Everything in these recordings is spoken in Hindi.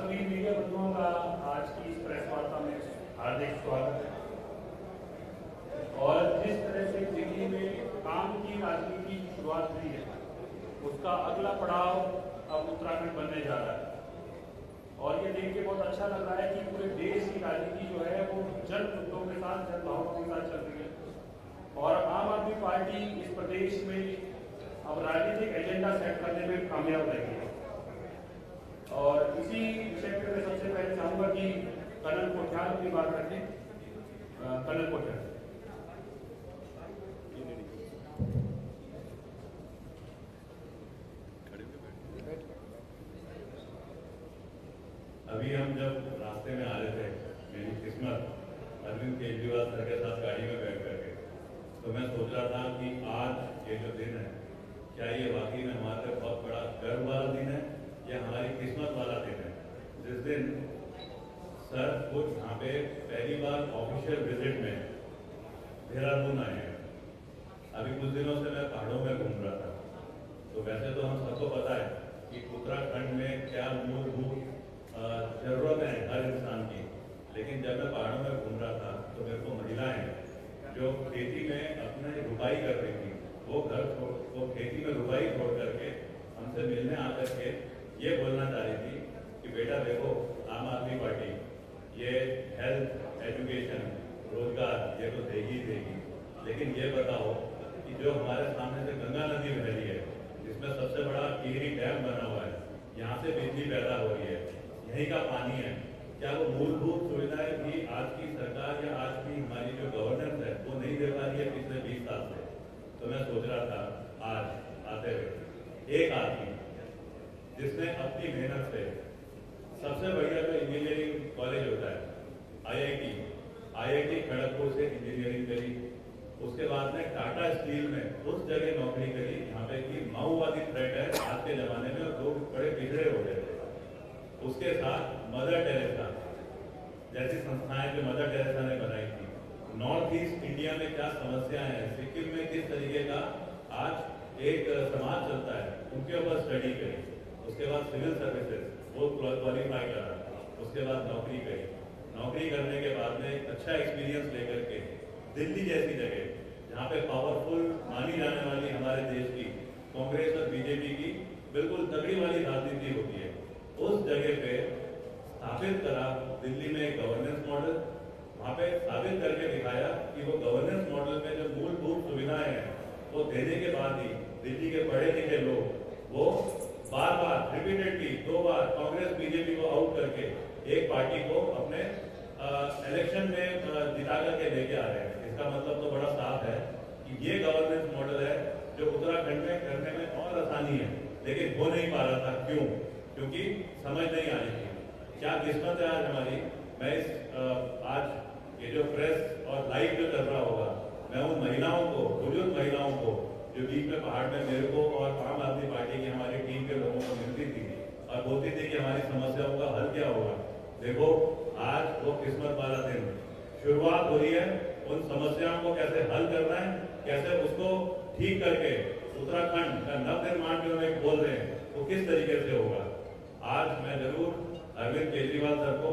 सभी मीडिया बंधुओं का आज की इस प्रेस वार्ता में हार्दिक स्वागत है। और जिस तरह से दिल्ली में काम की राजनीति की शुरुआत हुई है, उसका अगला पड़ाव अब उत्तराखंड बनने जा रहा है। और ये देख के बहुत अच्छा लग रहा है कि पूरे देश की राजनीति जो है वो जन मुद्दों के साथ, जन भावनाओं के साथ चल रही है। और आम आदमी पार्टी इस प्रदेश में अब राजनीतिक एजेंडा सेट करने में कामयाब रही है। और इसी विषय पर मैं सबसे पहले चाहूंगा कि कर्नल कोठार की बात रखें। कर्नल कोठार, अभी हम जब रास्ते में आ रहे थे, मेरी किस्मत अरविंद केजरीवाल सर के साथ गाड़ी में बैठ करके, तो मैं सोच रहा था कि आज ये जो दिन है, क्या ये वाकई में हमारे बहुत बड़ा गर्व वाला दिन है या हमारी किस्मत वाला दिन है, जिस दिन सर को यहाँ पे पहली बार ऑफिशियल विजिट में देहरादून आए हैं। अभी कुछ दिनों से मैं पहाड़ों में घूम रहा था, तो वैसे तो हम सबको पता है कि उत्तराखंड में क्या मूलभूत जरूरत है हर इंसान की, लेकिन जब मैं पहाड़ों में घूम रहा था तो मेरे को महिलाएं जो खेती में अपने रुपाई कर रही थी, वो खेती में रुपाई छोड़ करके हमसे मिलने आकर के ये बोलना चाह रही थी कि बेटा देखो, आम आदमी पार्टी ये हेल्थ, एजुकेशन, रोजगार ये तो देगी ही देगी, लेकिन ये बताओ कि जो हमारे सामने से गंगा नदी बह रही है, जिसमें सबसे बड़ा टिहरी डैम बना हुआ है, यहाँ से बिजली पैदा हो रही है, यहीं का पानी है, क्या वो मूलभूत सुविधाएं भी आज की सरकार या आज की हमारी जो गवर्नेंस है वो नहीं दे पा रही है पिछले 20 साल से? तो मैं सोच रहा था आज आते हुए एक आदमी जिसने अपनी मेहनत से सबसे बढ़िया जो इंजीनियरिंग कॉलेज होता है आईआईटी खड़गपुर से इंजीनियरिंग करी, उसके बाद में टाटा स्टील में उस जगह नौकरी करी जहाँ पे कि माओवादी थ्रेट है आज के जमाने में और लोग बड़े पिछड़े हो गए थे। उसके साथ मदर टेरेसा जैसी संस्थाएं जो मदर टेरेसा ने बनाई थी, नॉर्थ ईस्ट इंडिया में क्या समस्याएं हैं, सिक्किम में किस तरीके का आज एक समाज चलता है, उनके ऊपर स्टडी करी। उसके बाद सिविल सर्विसेज वो क्वालिफाई करा, उसके बाद नौकरी करी। नौकरी करने के बाद में एक अच्छा एक्सपीरियंस लेकर के दिल्ली जैसी जगह जहाँ पे पावरफुल मानी जाने वाली हमारे देश की कांग्रेस और बीजेपी की बिल्कुल तगड़ी वाली राजनीति होती है, उस जगह पे स्थापित करा दिल्ली में एक गवर्नेंस मॉडल। वहाँ पे साबित करके दिखाया कि वो गवर्नेंस मॉडल में जो मूलभूत सुविधाएं हैं वो देने के बाद ही दिल्ली के पढ़े लिखे लोग वो बार बार रिपीटेडली 2 बार कांग्रेस बीजेपी को आउट करके एक पार्टी को अपने इलेक्शन में जिता करके लेके आ रहे हैं। इसका मतलब तो बड़ा साफ है कि ये गवर्नेंस मॉडल है जो उत्तराखंड में करने में और आसानी है, लेकिन हो नहीं पा रहा था। क्यों? क्योंकि समझ नहीं आ रही थी। क्या किस्मत है आज हमारी। मैं इस आज ये जो प्रेस और लाइव जो कर रहा होगा, मैं उन महिलाओं को, बुजुर्ग महिलाओं को जो बीच में पहाड़ में मेरे को और आम आदमी पार्टी की हमारी टीम के लोगों को मिलती थी और बोलती थी कि हमारी समस्याओं का हल क्या होगा, देखो आज वो किस्मत वाला दिन शुरुआत हो रही है। उन समस्याओं को कैसे हल करना है, कैसे उसको ठीक करके उत्तराखंड का नवनिर्माण जो हम बोल रहे हैं वो किस तरीके से होगा। आज मैं जरूर अरविंद केजरीवाल सर को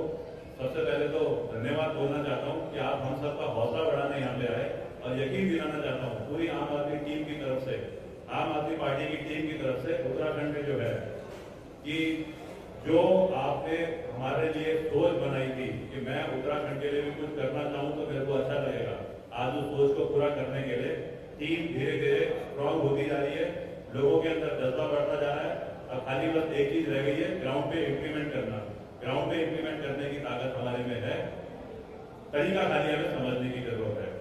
सबसे पहले तो धन्यवाद बोलना चाहता हूँ कि आप हम सबका हौसला बढ़ाने यहाँ पे आए, और यकीन दिलाना चाहता हूँ पूरी आम आदमी टीम की तरफ से, आम आदमी पार्टी की टीम की तरफ से उत्तराखंड में जो है कि जो आपने हमारे लिए सोच बनाई थी कि मैं उत्तराखंड के लिए भी कुछ करना चाहूँ तो मेरे को अच्छा लगेगा, आज उस सोच को पूरा करने के लिए टीम धीरे धीरे स्ट्रांग होती जा रही है, लोगों के अंदर जज्बा बढ़ता जा रहा है। अब खाली बस एक चीज रह गई है, ग्राउंड पे इम्प्लीमेंट करना। ग्राउंड पे इम्प्लीमेंट करने की ताकत हमारे में है, तरीका खाली हमें समझने की जरूरत है।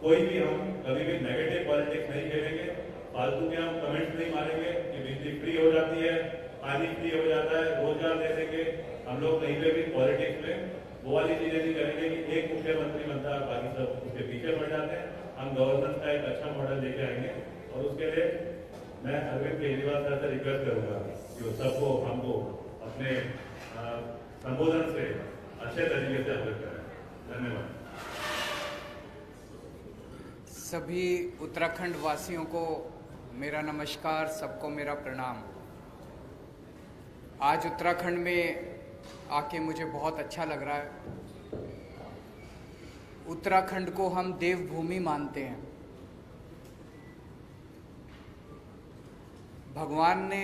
कोई भी हम कभी भी नेगेटिव पॉलिटिक्स नहीं खेलेंगे, फालतू के हम कमेंट्स नहीं मारेंगे कि बिजली फ्री हो जाती है, पानी फ्री हो जाता है, रोजगार दे देंगे। हम लोग कहीं पे भी पॉलिटिक्स में वो वाली चीजें नहीं करेंगे कि एक मुख्यमंत्री बनता है बाकी सब उसके पीछे पड़ जाते हैं। हम गवर्नेंस का एक अच्छा मॉडल लेके आएंगे, और उसके लिए मैं अरविंद केजरीवाल सर से रिक्वेस्ट करूंगा कि वो सबको हमको अपने संबोधन से अच्छे तरीके से अवगत करें। धन्यवाद। सभी उत्तराखंड वासियों को मेरा नमस्कार, सबको मेरा प्रणाम। आज उत्तराखंड में आके मुझे बहुत अच्छा लग रहा है। उत्तराखंड को हम देवभूमि मानते हैं। भगवान ने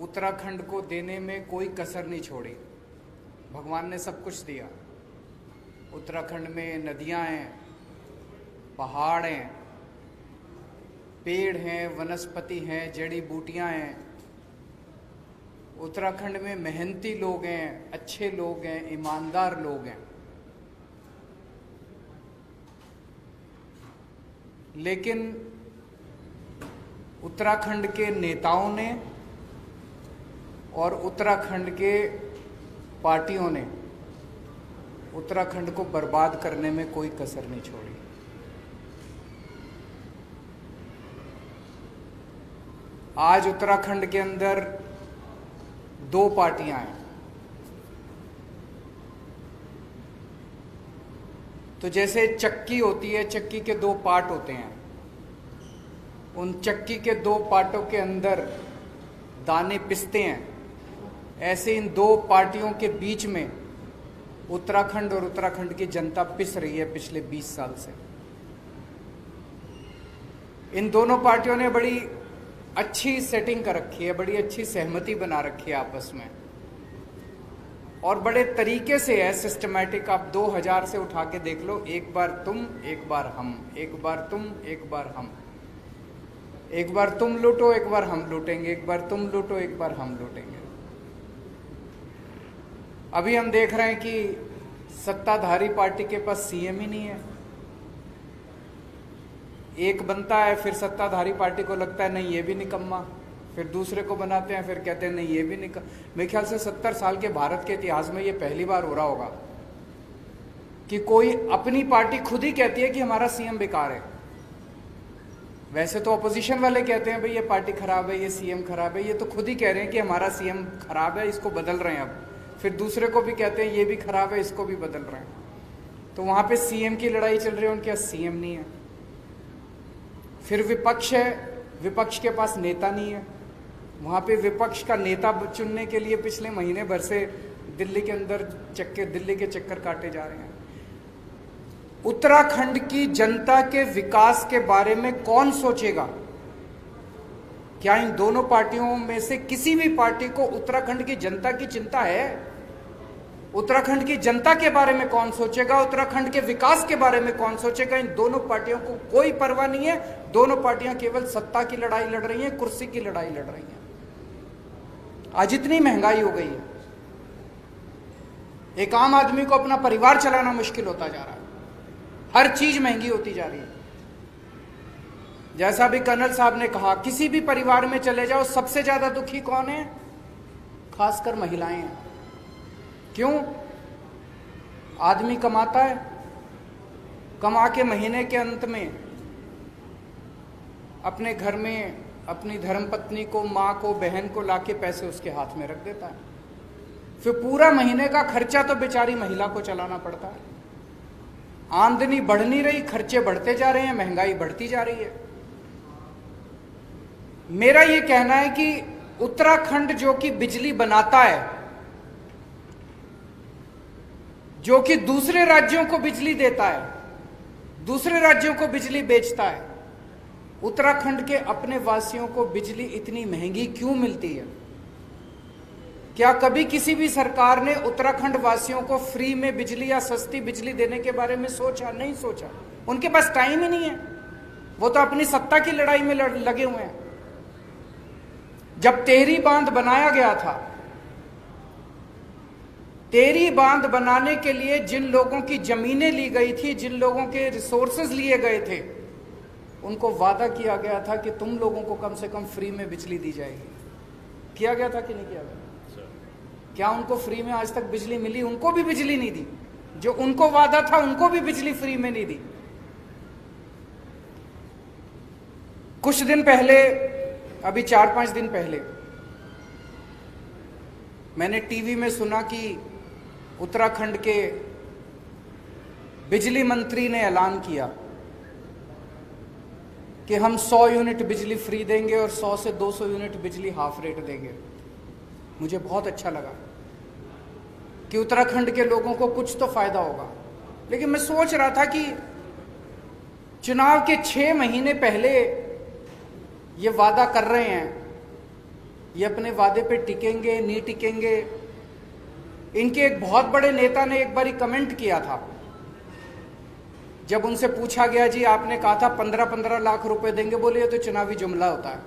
उत्तराखंड को देने में कोई कसर नहीं छोड़ी। भगवान ने सब कुछ दिया। उत्तराखंड में नदियां हैं, पहाड़ हैं, पेड़ हैं, वनस्पति हैं, जड़ी बूटियां हैं। उत्तराखंड में मेहनती लोग हैं, अच्छे लोग हैं, ईमानदार लोग हैं। लेकिन उत्तराखंड के नेताओं ने और उत्तराखंड के पार्टियों ने उत्तराखंड को बर्बाद करने में कोई कसर नहीं छोड़ी। आज उत्तराखंड के अंदर 2 पार्टियां हैं। तो जैसे चक्की होती है, चक्की के 2 पार्ट होते हैं। उन चक्की के 2 पार्टों के अंदर दाने पिसते हैं। ऐसे इन 2 पार्टियों के बीच में उत्तराखंड और उत्तराखंड की जनता पिस रही है पिछले 20 साल से। इन दोनों पार्टियों ने बड़ी अच्छी सेटिंग कर रखी है, बड़ी अच्छी सहमति बना रखी है आपस में, और बड़े तरीके से है, सिस्टमैटिक। आप 2000 से उठा के देख लो, एक बार तुम, एक बार हम, एक बार तुम, एक बार हम, एक बार तुम लूटो, एक बार हम लूटेंगे, एक बार तुम लूटो, एक बार हम लूटेंगे। अभी हम देख रहे हैं कि सत्ताधारी पार्टी के पास सीएम ही नहीं है। एक बनता है, फिर सत्ताधारी पार्टी को लगता है नहीं ये भी निकम्मा, फिर दूसरे को बनाते हैं, फिर कहते हैं नहीं ये भी मेरे ख्याल से 70 साल के भारत के इतिहास में ये पहली बार हो रहा होगा कि कोई अपनी पार्टी खुद ही कहती है कि हमारा सीएम बेकार है। वैसे तो अपोजिशन वाले कहते हैं भाई ये पार्टी खराब है, ये सीएम खराब है। ये तो खुद ही कह रहे हैं कि हमारा सीएम खराब है, इसको बदल रहे हैं। अब फिर दूसरे को भी कहते हैं ये भी खराब है, इसको भी बदल रहे हैं। तो वहां पे सीएम की लड़ाई चल रही है, उनके पास सीएम नहीं है। फिर विपक्ष है, विपक्ष के पास नेता नहीं है। वहां पे विपक्ष का नेता चुनने के लिए पिछले महीने भर से दिल्ली के अंदर दिल्ली के चक्कर काटे जा रहे हैं। उत्तराखंड की जनता के विकास के बारे में कौन सोचेगा? क्या इन दोनों पार्टियों में से किसी भी पार्टी को उत्तराखंड की जनता की चिंता है? उत्तराखंड की जनता के बारे में कौन सोचेगा? उत्तराखंड के विकास के बारे में कौन सोचेगा? इन दोनों पार्टियों को कोई परवाह नहीं है। दोनों पार्टियां केवल सत्ता की लड़ाई लड़ रही हैं, कुर्सी की लड़ाई लड़ रही हैं। आज इतनी महंगाई हो गई है, एक आम आदमी को अपना परिवार चलाना मुश्किल होता जा रहा है। हर चीज महंगी होती जा रही है। जैसा भी कर्नल साहब ने कहा, किसी भी परिवार में चले जाओ, सबसे ज्यादा दुखी कौन है? खासकर महिलाएं हैं। क्यों? आदमी कमाता है, कमा के महीने के अंत में अपने घर में अपनी धर्मपत्नी को, मां को, बहन को लाके पैसे उसके हाथ में रख देता है। फिर पूरा महीने का खर्चा तो बेचारी महिला को चलाना पड़ता है। आमदनी बढ़ नहीं रही, खर्चे बढ़ते जा रहे हैं, महंगाई बढ़ती जा रही है। मेरा यह कहना है कि उत्तराखंड जो कि बिजली बनाता है, जो कि दूसरे राज्यों को बिजली देता है, दूसरे राज्यों को बिजली बेचता है, उत्तराखंड के अपने वासियों को बिजली इतनी महंगी क्यों मिलती है? क्या कभी किसी भी सरकार ने उत्तराखंड वासियों को फ्री में बिजली या सस्ती बिजली देने के बारे में सोचा? नहीं सोचा। उनके पास टाइम ही नहीं है। वो तो अपनी सत्ता की लड़ाई में लगे हुए हैं। जब टेहरी बांध बनाया गया था, टेहरी बांध बनाने के लिए जिन लोगों की जमीनें ली गई थी, जिन लोगों के रिसोर्सेज लिए गए थे, उनको वादा किया गया था कि तुम लोगों को कम से कम फ्री में बिजली दी जाएगी। किया गया था कि नहीं किया गया? क्या उनको फ्री में आज तक बिजली मिली? उनको भी बिजली नहीं दी। जो उनको वादा था, उनको भी बिजली फ्री में नहीं दी। कुछ दिन पहले, अभी 4-5 दिन पहले, मैंने टीवी में सुना कि उत्तराखंड के बिजली मंत्री ने ऐलान किया कि हम 100 यूनिट बिजली फ्री देंगे और 100 से 200 यूनिट बिजली हाफ रेट देंगे। मुझे बहुत अच्छा लगा कि उत्तराखंड के लोगों को कुछ तो फायदा होगा। लेकिन मैं सोच रहा था कि चुनाव के 6 महीने पहले ये वादा कर रहे हैं, ये अपने वादे पे टिकेंगे नहीं टिकेंगे। इनके एक बहुत बड़े नेता ने एक बारी कमेंट किया था, जब उनसे पूछा गया जी आपने कहा था 15-15 लाख रुपए देंगे, बोले ये तो चुनावी जुमला होता है।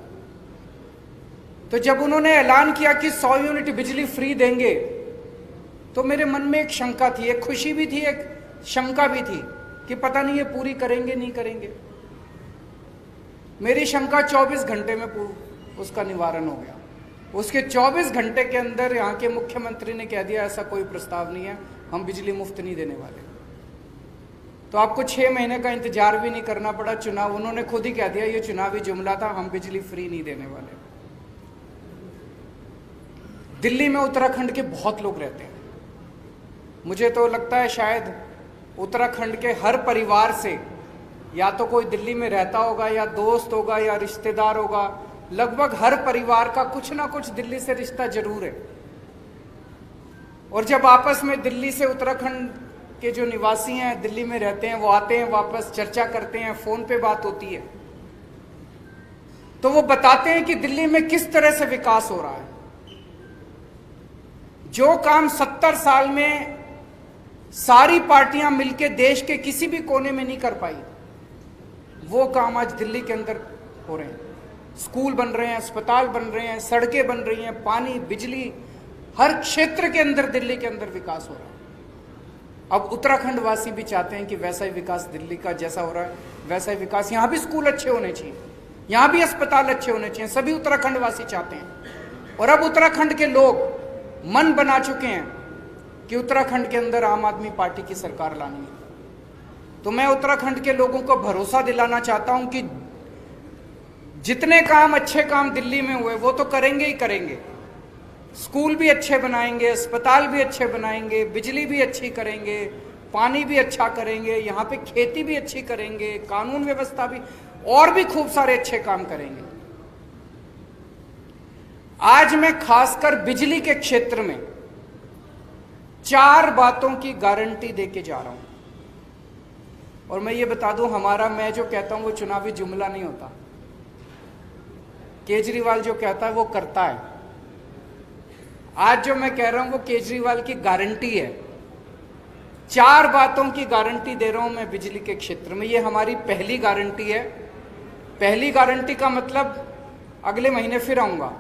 तो जब उन्होंने ऐलान किया कि 100 यूनिट बिजली फ्री देंगे, तो मेरे मन में एक शंका थी, एक खुशी भी थी, एक शंका भी थी कि पता नहीं ये पूरी करेंगे नहीं करेंगे। मेरी शंका 24 घंटे में उसका निवारण हो गया। उसके 24 घंटे के अंदर यहाँ के मुख्यमंत्री ने कह दिया ऐसा कोई प्रस्ताव नहीं है, हम बिजली मुफ्त नहीं देने वाले। तो आपको 6 महीने का इंतजार भी नहीं करना पड़ा। चुनाव उन्होंने खुद ही कह दिया ये चुनावी जुमला था, हम बिजली फ्री नहीं देने वाले। दिल्ली में उत्तराखंड के बहुत लोग रहते हैं। मुझे तो लगता है शायद उत्तराखंड के हर परिवार से या तो कोई दिल्ली में रहता होगा, या दोस्त होगा, या रिश्तेदार होगा। लगभग हर परिवार का कुछ ना कुछ दिल्ली से रिश्ता जरूर है। और जब आपस में दिल्ली से उत्तराखंड के जो निवासी हैं, दिल्ली में रहते हैं, वो आते हैं वापस, चर्चा करते हैं, फोन पे बात होती है, तो वो बताते हैं कि दिल्ली में किस तरह से विकास हो रहा है। जो काम 70 साल में सारी पार्टियां मिलकर देश के किसी भी कोने में नहीं कर पाई, वो काम आज दिल्ली के अंदर हो रहे हैं। स्कूल बन रहे हैं, अस्पताल बन रहे हैं, सड़कें बन रही हैं, पानी, बिजली, हर क्षेत्र के अंदर दिल्ली के अंदर विकास हो रहा है। अब उत्तराखंड वासी भी चाहते हैं कि वैसा ही विकास दिल्ली का जैसा हो रहा है वैसा ही विकास यहाँ भी, स्कूल अच्छे होने चाहिए, यहाँ भी अस्पताल अच्छे होने चाहिए, सभी उत्तराखंड वासी चाहते हैं। और अब उत्तराखंड के लोग मन बना चुके हैं कि उत्तराखंड के अंदर आम आदमी पार्टी की सरकार लानी है। तो मैं उत्तराखंड के लोगों को भरोसा दिलाना चाहता हूं कि जितने काम, अच्छे काम दिल्ली में हुए वो तो करेंगे ही करेंगे। स्कूल भी अच्छे बनाएंगे, अस्पताल भी अच्छे बनाएंगे, बिजली भी अच्छी करेंगे, पानी भी अच्छा करेंगे, यहाँ पे खेती भी अच्छी करेंगे, कानून व्यवस्था भी, और भी खूब सारे अच्छे काम करेंगे। आज मैं खासकर बिजली के क्षेत्र में 4 बातों की गारंटी देके जा रहा हूं। और मैं ये बता दूं, हमारा, मैं जो कहता हूं वो चुनावी जुमला नहीं होता। केजरीवाल जो कहता है वो करता है। आज जो मैं कह रहा हूं वो केजरीवाल की गारंटी है। 4 बातों की गारंटी दे रहा हूं मैं बिजली के क्षेत्र में। ये हमारी पहली गारंटी है। पहली गारंटी का मतलब अगले महीने फिर आऊंगा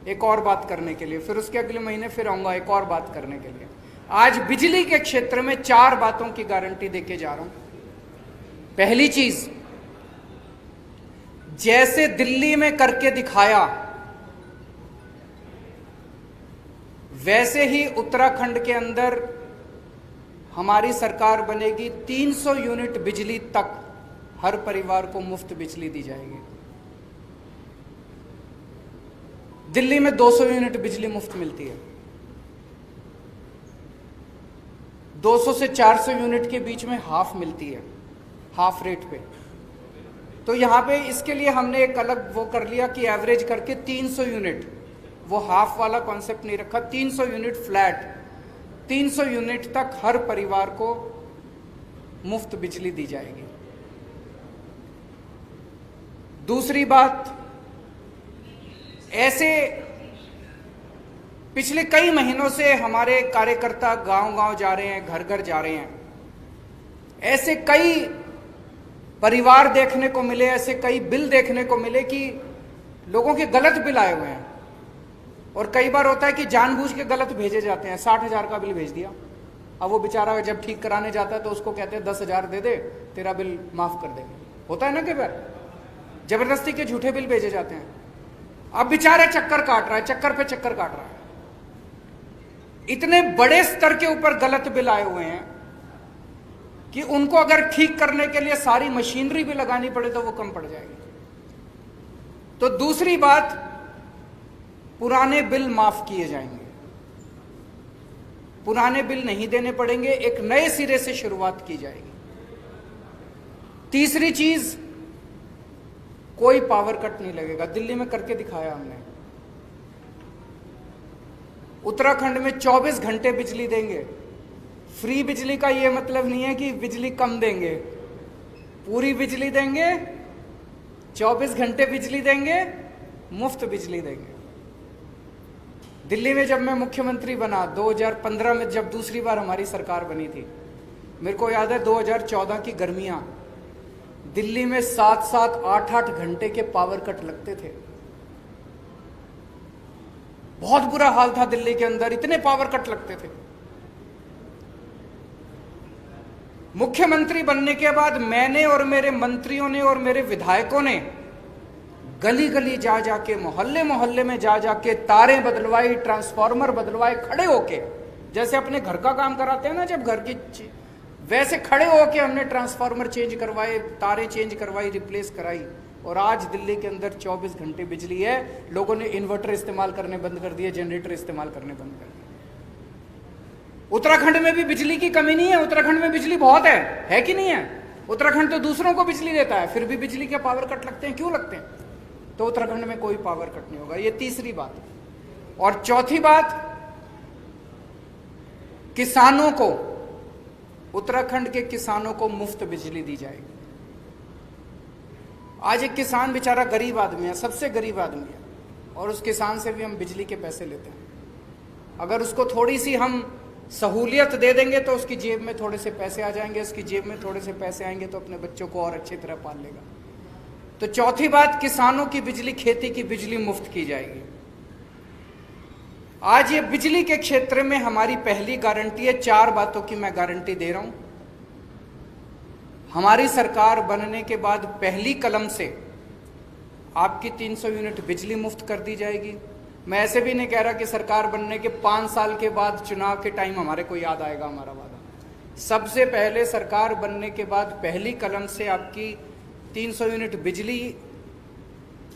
एक और बात करने के लिए, फिर उसके अगले महीने फिर आऊंगा एक और बात करने के लिए। आज बिजली के क्षेत्र में 4 बातों की गारंटी देके जा रहा हूं। पहली चीज, जैसे दिल्ली में करके दिखाया वैसे ही उत्तराखंड के अंदर हमारी सरकार बनेगी। 300 यूनिट बिजली तक हर परिवार को मुफ्त बिजली दी जाएगी। दिल्ली में 200 यूनिट बिजली मुफ्त मिलती है। 200 से 400 यूनिट के बीच में हाफ मिलती है, हाफ रेट पे। तो यहां पे इसके लिए हमने एक अलग वो कर लिया कि एवरेज करके 300 यूनिट, वो हाफ वाला कॉन्सेप्ट नहीं रखा, 300 यूनिट फ्लैट, 300 यूनिट तक हर परिवार को मुफ्त बिजली दी जाएगी। दूसरी बात, ऐसे पिछले कई महीनों से हमारे कार्यकर्ता गांव-गांव जा रहे हैं, घर-घर जा रहे हैं। ऐसे कई परिवार देखने को मिले, ऐसे कई बिल देखने को मिले कि लोगों के गलत बिल आए हुए हैं। और कई बार होता है कि जानबूझ के गलत भेजे जाते हैं। 60,000 का बिल भेज दिया, अब वो बेचारा जब ठीक कराने जाता है तो उसको कहते हैं 10,000 दे दे, तेरा बिल माफ कर देंगे। होता है ना कई बार, जबरदस्ती के झूठे बिल भेजे जाते हैं। अब बेचारा चक्कर काट रहा है, चक्कर पे चक्कर काट रहा है। इतने बड़े स्तर के ऊपर गलत बिल आए हुए हैं कि उनको अगर ठीक करने के लिए सारी मशीनरी भी लगानी पड़े तो वो कम पड़ जाएगी। तो दूसरी बात, पुराने बिल माफ किए जाएंगे, पुराने बिल नहीं देने पड़ेंगे, एक नए सिरे से शुरुआत की जाएगी। तीसरी चीज, कोई पावर कट नहीं लगेगा। दिल्ली में करके दिखाया हमने। उत्तराखंड में 24 घंटे बिजली देंगे। फ्री बिजली का ये मतलब नहीं है कि बिजली कम देंगे, पूरी बिजली देंगे, 24 घंटे बिजली देंगे, मुफ्त बिजली देंगे। दिल्ली में जब मैं मुख्यमंत्री बना 2015 में, जब दूसरी बार हमारी सरकार बनी थी, मेरे को याद है 2014 की गर्मियां, दिल्ली में 7-7, 8-8 घंटे के पावर कट लगते थे। बहुत बुरा हाल था दिल्ली के अंदर, इतने पावर कट लगते थे। मुख्यमंत्री बनने के बाद मैंने और मेरे मंत्रियों ने और मेरे विधायकों ने गली गली जा जाके, मोहल्ले मोहल्ले में जा जाके तारें बदलवाई, ट्रांसफार्मर बदलवाए, खड़े होके, जैसे अपने घर का काम कराते हैं ना जब घर की, वैसे खड़े होके हमने ट्रांसफार्मर चेंज करवाए, तारें चेंज करवाई, रिप्लेस कराई। और आज दिल्ली के अंदर 24 घंटे बिजली है। लोगों ने इन्वर्टर इस्तेमाल करने बंद कर दिए, जनरेटर इस्तेमाल करने बंद कर दिए। उत्तराखंड में भी बिजली की कमी नहीं है, उत्तराखंड में बिजली बहुत है कि नहीं है? उत्तराखंड तो दूसरों को बिजली देता है, फिर भी बिजली के पावर कट लगते हैं, क्यों लगते हैं? तो उत्तराखंड में कोई पावर कट नहीं होगा। ये तीसरी बात। और चौथी बात, किसानों को, उत्तराखंड के किसानों को मुफ्त बिजली दी जाएगी। आज एक किसान बेचारा गरीब आदमी है, सबसे गरीब आदमी है, और उस किसान से भी हम बिजली के पैसे लेते हैं। अगर उसको थोड़ी सी हम सहूलियत दे देंगे तो उसकी जेब में थोड़े से पैसे आ जाएंगे, उसकी जेब में थोड़े से पैसे आएंगे तो अपने बच्चों को और अच्छी तरह पाल लेगा। तो चौथी बात, किसानों की बिजली, खेती की बिजली मुफ्त की जाएगी। आज ये बिजली के क्षेत्र में हमारी पहली गारंटी है। 4 बातों की मैं गारंटी दे रहा हूं। हमारी सरकार बनने के बाद पहली कलम से आपकी 300 यूनिट बिजली मुफ्त कर दी जाएगी। मैं ऐसे भी नहीं कह रहा कि सरकार बनने के 5 साल के बाद चुनाव के टाइम हमारे को याद आएगा हमारा वादा। सबसे पहले सरकार बनने के बाद पहली कलम से आपकी 300 यूनिट बिजली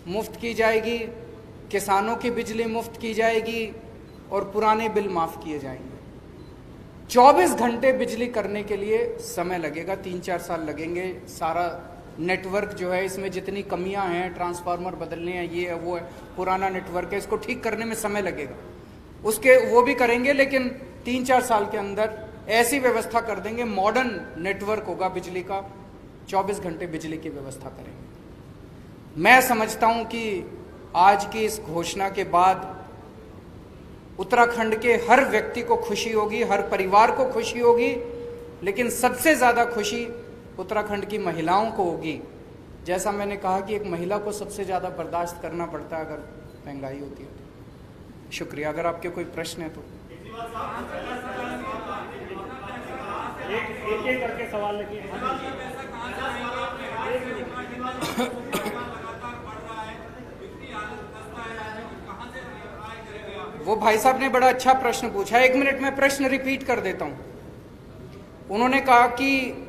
मुफ्त की जाएगी, किसानों की बिजली मुफ्त की जाएगी और पुराने बिल माफ किए जाएंगे। 24 घंटे बिजली करने के लिए समय लगेगा, 3-4 साल लगेंगे। सारा नेटवर्क जो है, इसमें जितनी कमियां हैं, ट्रांसफार्मर बदलने हैं, ये है वो है, पुराना नेटवर्क है, इसको ठीक करने में समय लगेगा। उसके वो भी करेंगे, लेकिन 3-4 साल के अंदर ऐसी व्यवस्था कर देंगे, मॉडर्न नेटवर्क होगा बिजली का, 24 घंटे बिजली की व्यवस्था करेंगे। मैं समझता हूं कि आज की इस घोषणा के बाद उत्तराखंड के हर व्यक्ति को खुशी होगी, हर परिवार को खुशी होगी, लेकिन सबसे ज्यादा खुशी उत्तराखंड की महिलाओं को होगी। जैसा मैंने कहा कि एक महिला को सबसे ज्यादा बर्दाश्त करना पड़ता है अगर महंगाई होती है तो। शुक्रिया। अगर आपके कोई प्रश्न है तो एक करके सवाल लिखिए। वो भाई साहब ने बड़ा अच्छा प्रश्न पूछा। 1 मिनट में प्रश्न रिपीट कर देता हूं। उन्होंने कहा कि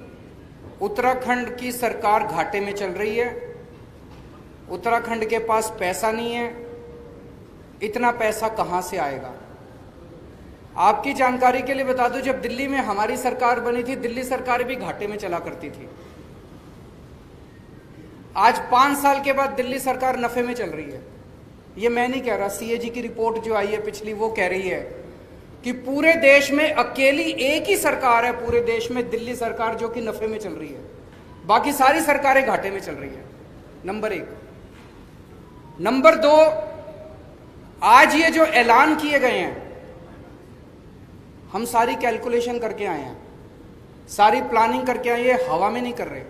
उत्तराखंड की सरकार घाटे में चल रही है, उत्तराखंड के पास पैसा नहीं है, इतना पैसा कहां से आएगा? आपकी जानकारी के लिए बता दूं, जब दिल्ली में हमारी सरकार बनी थी, दिल्ली सरकार भी घाटे में चला करती थी। आज 5 साल के बाद दिल्ली सरकार नफे में चल रही है। ये मैं नहीं कह रहा, सीएजी की रिपोर्ट जो आई है पिछली, वो कह रही है कि पूरे देश में अकेली एक ही सरकार है पूरे देश में, दिल्ली सरकार, जो कि नफे में चल रही है, बाकी सारी सरकारें घाटे में चल रही है। नंबर 1। नंबर 2, आज ये जो ऐलान किए गए हैं, हम सारी कैलकुलेशन करके आए हैं, सारी प्लानिंग करके आए हैं, हवा में नहीं कर रहे।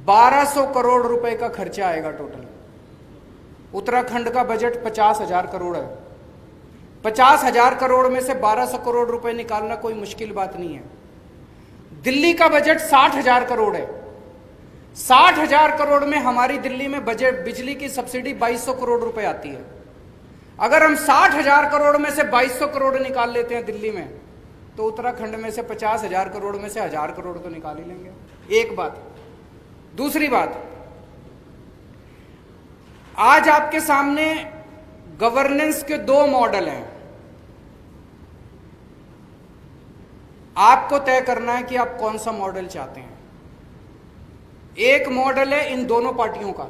1200 करोड़ रुपए का खर्चा आएगा टोटल। उत्तराखंड का बजट 50,000 करोड़ है। 50,000 करोड़ में से 1200 करोड़ रुपए निकालना कोई मुश्किल बात नहीं है। दिल्ली का बजट 60,000 करोड़ है। 60,000 करोड़ में हमारी दिल्ली में बजट बिजली की सब्सिडी 2200 करोड़ रुपए आती है। अगर हम 60,000 करोड़ में से 2200 करोड़ निकाल लेते हैं दिल्ली में, तो उत्तराखंड में से 50,000 करोड़ में से 1000 करोड़ तो निकाल ही लेंगे। एक बात। दूसरी बात, आज आपके सामने गवर्नेंस के 2 मॉडल हैं। आपको तय करना है कि आप कौन सा मॉडल चाहते हैं। एक मॉडल है इन दोनों पार्टियों का।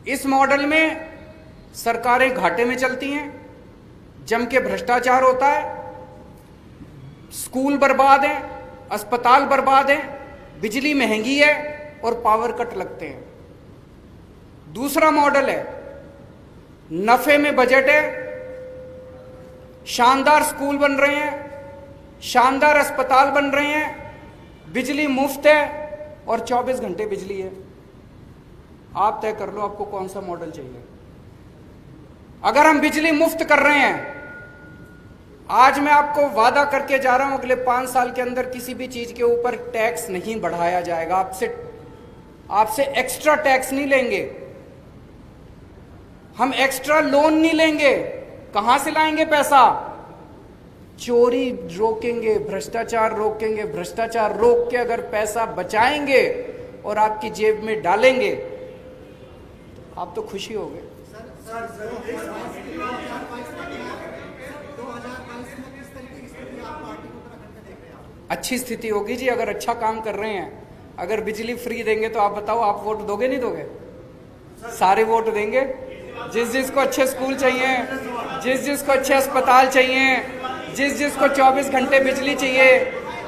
इस मॉडल में सरकारें घाटे में चलती हैं, जम के भ्रष्टाचार होता है, स्कूल बर्बाद है, अस्पताल बर्बाद है, बिजली महंगी है और पावर कट लगते हैं। दूसरा मॉडल है नफे में बजट है, शानदार स्कूल बन रहे हैं, शानदार अस्पताल बन रहे हैं, बिजली मुफ्त है और 24 घंटे बिजली है। आप तय कर लो आपको कौन सा मॉडल चाहिए। अगर हम बिजली मुफ्त कर रहे हैं, आज मैं आपको वादा करके जा रहा हूं अगले 5 साल के अंदर किसी भी चीज के ऊपर टैक्स नहीं बढ़ाया जाएगा। आपसे एक्स्ट्रा टैक्स नहीं लेंगे, हम एक्स्ट्रा लोन नहीं लेंगे। कहां से लाएंगे पैसा? चोरी रोकेंगे, भ्रष्टाचार रोकेंगे, भ्रष्टाचार रोक के अगर पैसा बचाएंगे और आपकी जेब में डालेंगे, आप तो खुशी हो गए। अच्छी स्थिति होगी जी अगर अच्छा काम कर रहे हैं। अगर बिजली फ्री देंगे तो आप बताओ, आप वोट दोगे नहीं दोगे? सारे वोट देंगे। जिस जिसको अच्छे स्कूल चाहिए, जिस जिसको अच्छे अस्पताल चाहिए, जिस जिसको 24 घंटे बिजली चाहिए,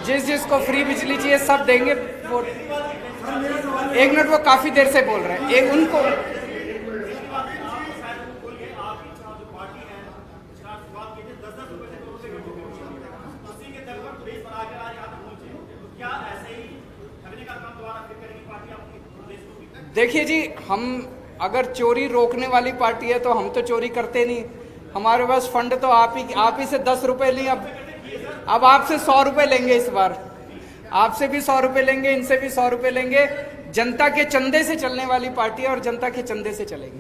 जिस जिसको फ्री बिजली चाहिए, सब देंगे वोट। एक मिनट, वो काफी देर से बोल रहे हैं। एक उनको देखिए जी, हम अगर चोरी रोकने वाली पार्टी है तो हम तो चोरी करते नहीं। हमारे पास फंड तो आप ही से 10 रुपए लिए, अब आपसे 100 रुपए लेंगे। इस बार आपसे भी 100 रुपए लेंगे, इनसे भी 100 रुपए लेंगे। जनता के चंदे से चलने वाली पार्टी है और जनता के चंदे से चलेगी।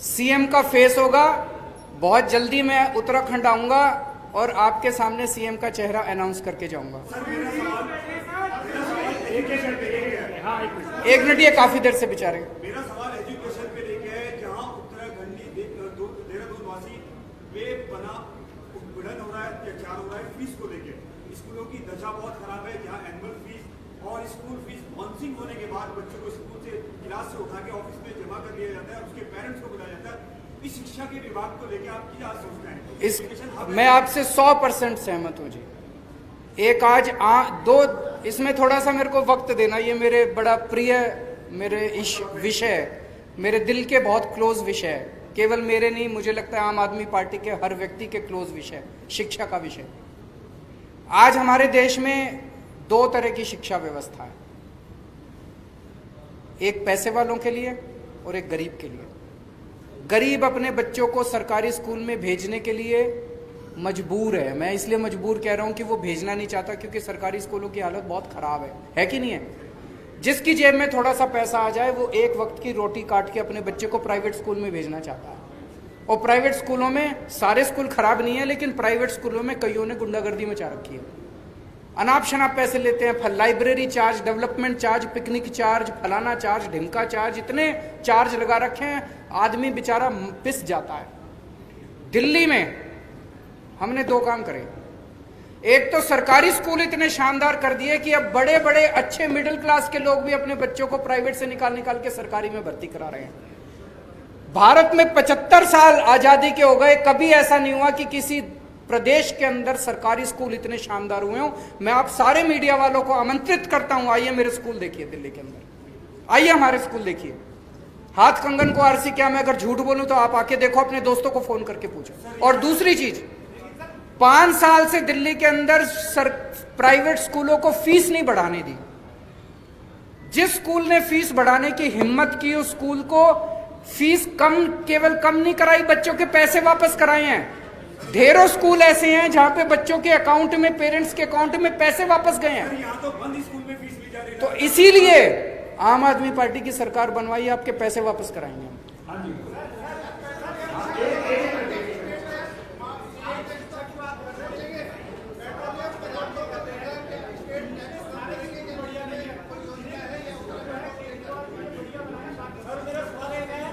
सीएम का फेस होगा। बहुत जल्दी मैं उत्तराखंड आऊंगा और आपके सामने सीएम का चेहरा अनाउंस करके जाऊंगा। एक मिनट, ये काफी देर से बेचारे। मेरा सवाल एजुकेशन पे लेके है, जहां उत्तराखंडी देहरादून वासी वे बना उद्भंडन हो रहा है, अत्याचार हो रहा है फीस को लेके। स्कूलों की दशा बहुत खराब है, जहां एनुअल फीस और स्कूल फीस बॉन्सिंग होने के बाद बच्चों को स्कूल से क्लास से उठा के ऑफिस में जमा कर लिया जाता है और उसके पेरेंट्स को बुलाया जाता है। इस शिक्षा के विभाग को लेके आप क्या सोचते हैं? मैं आपसे 100% सहमत हूं जी। एक आज दो, इसमें थोड़ा सा मेरे को वक्त देना। ये मेरे बड़ा प्रिय मेरे विषय है, मेरे दिल के बहुत क्लोज विषय है। केवल मेरे नहीं, मुझे लगता है आम आदमी पार्टी के हर व्यक्ति के क्लोज विषय, शिक्षा का विषय। आज हमारे देश में 2 तरह की शिक्षा व्यवस्था है, एक पैसे वालों के लिए और एक गरीब के लिए। गरीब अपने बच्चों को सरकारी स्कूल में भेजने के लिए मजबूर है। मैं इसलिए मजबूर कह रहा हूं कि वो भेजना नहीं चाहता, क्योंकि सरकारी स्कूलों की हालत बहुत खराब है कि नहीं है? जिसकी जेब में थोड़ा सा पैसा आ जाए वो एक वक्त की रोटी काट के अपने बच्चे को प्राइवेट स्कूल में भेजना चाहता है। और प्राइवेट स्कूलों में, सारे स्कूल खराब नहीं है, लेकिन प्राइवेट स्कूलों में कईयों ने गुंडागर्दी मचा रखी है। अनाप शनाप पैसे लेते हैं, library charge, development charge, picnic charge, फलाना चार्ज, ढिमका चार्ज, इतने चार्ज लगा रखे हैं, आदमी बेचारा पिस जाता है। दिल्ली में हमने 2 काम करे। एक तो सरकारी स्कूल इतने शानदार कर दिए कि अब बड़े बड़े अच्छे मिडिल क्लास के लोग भी अपने बच्चों को प्राइवेट से निकाल के सरकारी में भर्ती करा रहे हैं। भारत में 75 साल आजादी के हो गए, कभी ऐसा नहीं हुआ कि किसी प्रदेश के अंदर सरकारी स्कूल इतने शानदार हुए हों। मैं आप सारे मीडिया वालों को आमंत्रित करता हूं, आइए मेरे स्कूल देखिए दिल्ली के अंदर, आइए हमारे स्कूल देखिए। हाथ कंगन को आरसी क्या, मैं अगर झूठ बोलूं तो आप आके देखो, अपने दोस्तों को फोन करके पूछो। और दूसरी चीज, 5 साल से दिल्ली के अंदर प्राइवेट स्कूलों को फीस नहीं बढ़ाने दी। जिस स्कूल ने फीस बढ़ाने की हिम्मत की, उस स्कूल को फीस केवल कम नहीं कराई, बच्चों के पैसे वापस कराए हैं। ढेरों स्कूल ऐसे हैं जहां पे बच्चों के अकाउंट में, पेरेंट्स के अकाउंट में पैसे वापस गए हैं। यहाँ तो बंद स्कूल में फीस ली जा रही है। तो इसीलिए आम आदमी पार्टी की सरकार बनवाई, आपके पैसे वापस कराएंगे हम।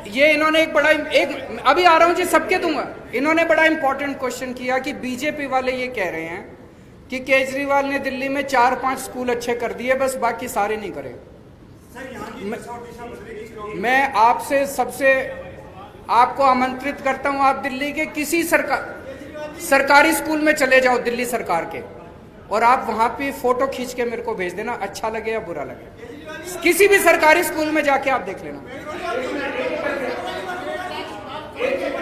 ये इन्होंने एक अभी आ रहा हूं जी, सबके दूंगा। इन्होंने बड़ा इंपॉर्टेंट क्वेश्चन किया कि बीजेपी वाले ये कह रहे हैं कि केजरीवाल ने दिल्ली में 4-5 स्कूल अच्छे कर दिए, बस बाकी सारे नहीं करे। दिशा बदलेगी चुनाव में? मैं आपसे सबसे आपको आमंत्रित करता हूं, आप दिल्ली के किसी सरकारी स्कूल में चले जाओ दिल्ली सरकार के, और आप वहां पे फोटो खींच के मेरे को भेज देना, अच्छा लगे या बुरा लगे। किसी भी सरकारी स्कूल में जाके आप देख लेना।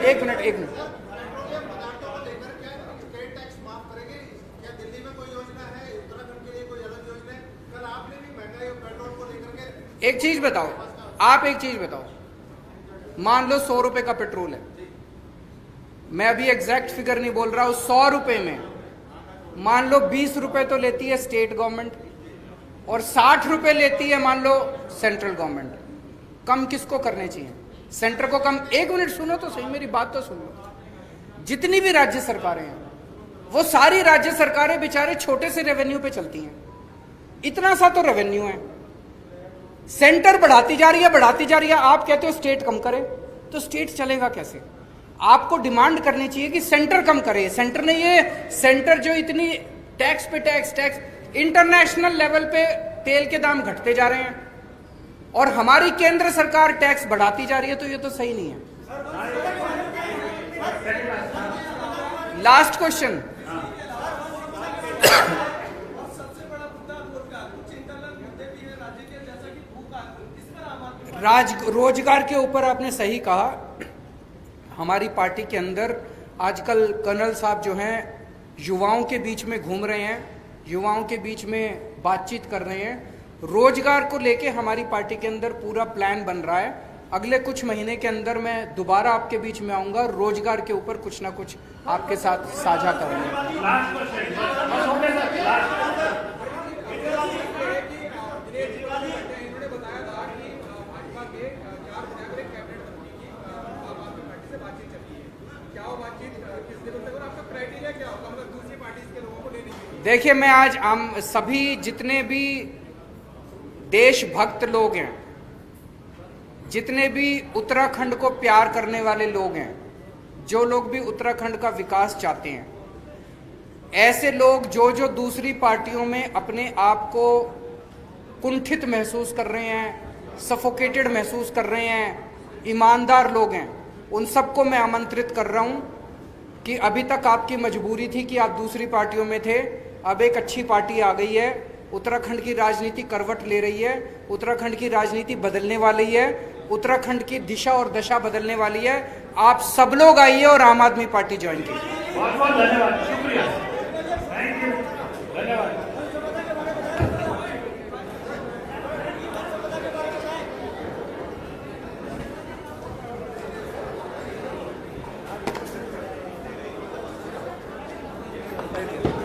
एक मिनट एक चीज बताओ, आप एक चीज बताओ, मान लो 100 रुपए का पेट्रोल है, मैं अभी एग्जैक्ट फिगर नहीं बोल रहा हूं, 100 रुपए में मान लो 20 रुपए तो लेती है स्टेट गवर्नमेंट और 60 रुपए लेती है मान लो सेंट्रल गवर्नमेंट। कम किसको करने चाहिए? सेंटर को कम। एक मिनट सुनो तो सही, मेरी बात तो सुन लो। जितनी भी राज्य सरकारें हैं वो सारी राज्य सरकारें बेचारे छोटे से रेवेन्यू पे चलती हैं, इतना सा तो रेवेन्यू है, सेंटर बढ़ाती जा रही है, आप कहते हो स्टेट कम करे, तो स्टेट चलेगा कैसे? आपको डिमांड करनी चाहिए कि सेंटर कम करे। सेंटर ने ये सेंटर जो इतनी टैक्स पे टैक्स इंटरनेशनल लेवल पे तेल के दाम घटते जा रहे हैं और हमारी केंद्र सरकार टैक्स बढ़ाती जा रही है, तो ये तो सही नहीं है। लास्ट क्वेश्चन, रोजगार के ऊपर आपने सही कहा। हमारी पार्टी के अंदर आजकल कर्नल साहब जो हैं युवाओं के बीच में घूम रहे हैं, युवाओं के बीच में बातचीत कर रहे हैं। रोजगार को लेके हमारी पार्टी के अंदर पूरा प्लान बन रहा है। अगले कुछ महीने के अंदर मैं दोबारा आपके बीच में आऊंगा, रोजगार के ऊपर कुछ ना कुछ आपके साथ साझा करेंगे। देखिए, मैं आज सभी जितने भी देशभक्त लोग हैं, जितने भी उत्तराखंड को प्यार करने वाले लोग हैं, जो लोग भी उत्तराखंड का विकास चाहते हैं, ऐसे लोग जो दूसरी पार्टियों में अपने आप को कुंठित महसूस कर रहे हैं, सफोकेटेड महसूस कर रहे हैं, ईमानदार लोग हैं, उन सबको मैं आमंत्रित कर रहा हूं कि अभी तक आपकी मजबूरी थी कि आप दूसरी पार्टियों में थे, अब एक अच्छी पार्टी आ गई है, उत्तराखंड की राजनीति करवट ले रही है, उत्तराखंड की राजनीति बदलने वाली है, उत्तराखंड की दिशा और दशा बदलने वाली है। आप सब लोग आइए और आम आदमी पार्टी ज्वाइन कीजिए। बहुत बहुत धन्यवाद, शुक्रिया, थैंक यू, धन्यवाद। Thank you.